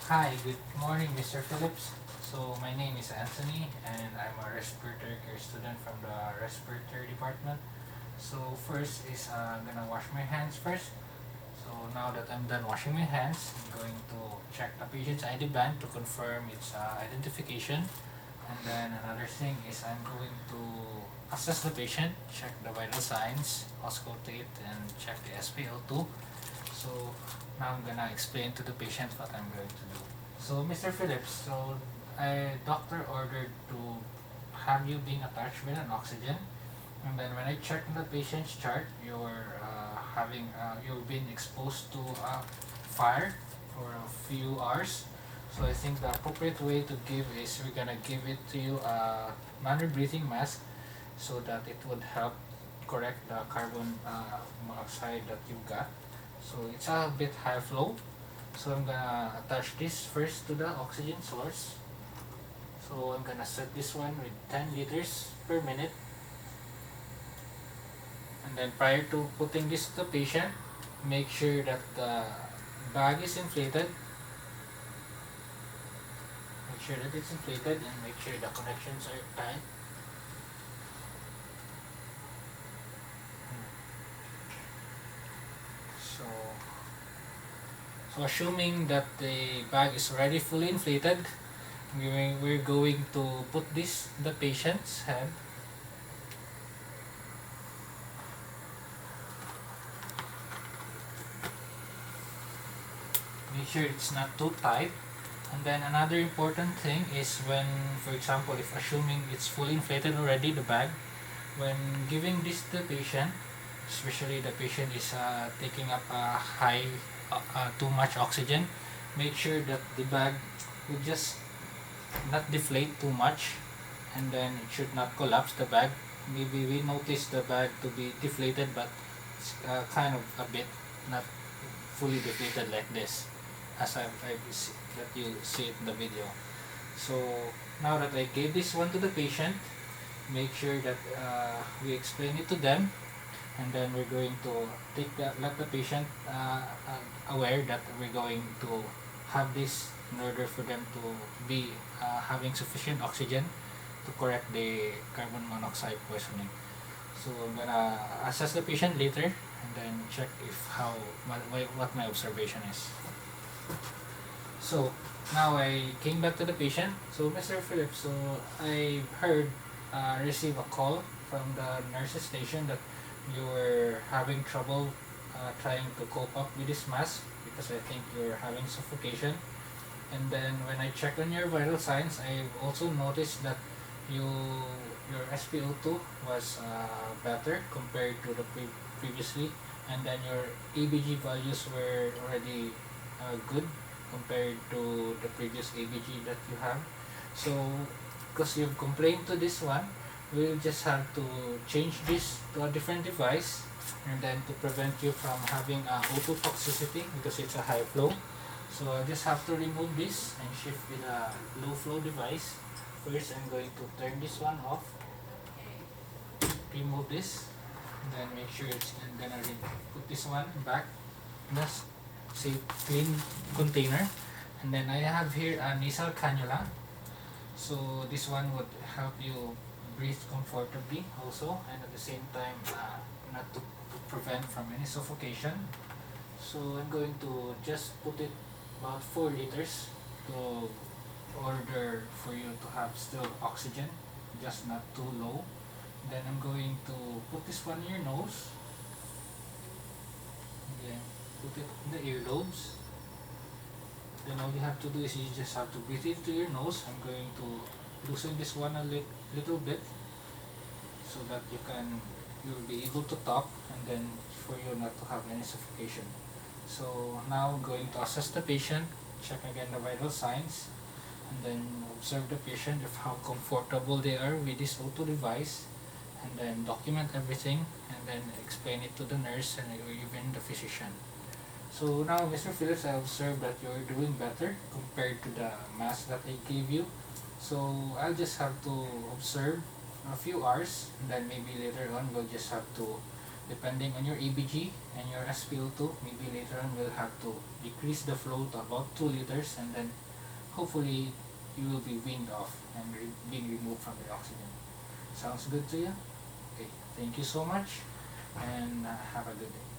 Hi, good morning, Mr. Phillips. So my name is Anthony, and I'm a respiratory care student from the respiratory department. So first is I'm gonna wash my hands first. So now that I'm done washing my hands, I'm going to check the patient's ID band to confirm its identification. And then another thing is I'm going to assess the patient, check the vital signs, auscultate, and check the SpO2. So now I'm gonna explain to the patient what I'm going to do. So Mr. Phillips, so a doctor ordered to have you being attached with an oxygen, and then when I checked the patient's chart, you've been exposed to fire for a few hours. So I think the appropriate way to give is we're gonna give it to you a manual breathing mask, so that it would help correct the carbon monoxide that you've got. So it's a bit high flow. So I'm gonna attach this first to the oxygen source. So I'm gonna set this one with 10 liters per minute. And then prior to putting this to the patient, make sure that the bag is inflated. Make sure that it's inflated and make sure the connections are tight. So, so assuming that the bag is already fully inflated, we're going to put this in the patient's head. Make sure it's not too tight. And then another important thing is when, for example, if assuming it's fully inflated already, the bag, when giving this to the patient, especially the patient is taking up too much oxygen, make sure that the bag will just not deflate too much, and then it should not collapse the bag. Maybe we notice the bag to be deflated, but it's kind of a bit not fully deflated like this, as that you see it in the video. So now that I gave this one to the patient, make sure that we explain it to them, and then we're going to let the patient aware that we're going to have this in order for them to be having sufficient oxygen to correct the carbon monoxide poisoning. So I'm gonna assess the patient later and then check what my observation is. So now I came back to the patient. So Mr. Phillips, so I received a call from the nurse's station that you were having trouble trying to cope up with this mask because I think you're having suffocation. And then when I checked on your vital signs, I also noticed that your SpO2 was better compared to the previously, and then your ABG values were already good compared to the previous ABG that you have. So because you've complained to this one, we'll just have to change this to a different device, and then to prevent you from having O2 toxicity because it's a high flow. So I just have to remove this and shift with a low flow device. First I'm going to turn this one off, remove this, and then make sure I'm gonna put this one back in a safe clean container. And then I have here a nasal cannula, so this one would help you breathe comfortably also, and at the same time not to prevent from any suffocation. So I'm going to just put it about 4 liters to order for you to have still oxygen, just not too low. Then I'm going to put this one in your nose, and then put it in the earlobes. Then all you have to do is you just have to breathe into your nose. I'm going to loosen this one a little bit so that you'll be able to talk, and then for you not to have any suffocation. So now I'm going to assess the patient, check again the vital signs, and then observe the patient if how comfortable they are with this O2 device, and then document everything, and then explain it to the nurse and even the physician. So now, Mr. Phillips, I observed that you're doing better compared to the mask that I gave you. So I'll just have to observe a few hours, and then maybe later on we'll just have to depending on your ABG and your SpO2, maybe later on we'll have to decrease the flow to about 2 liters, and then hopefully you will be weaned off and being removed from the oxygen. Sounds good to you? Okay, thank you so much, and have a good day.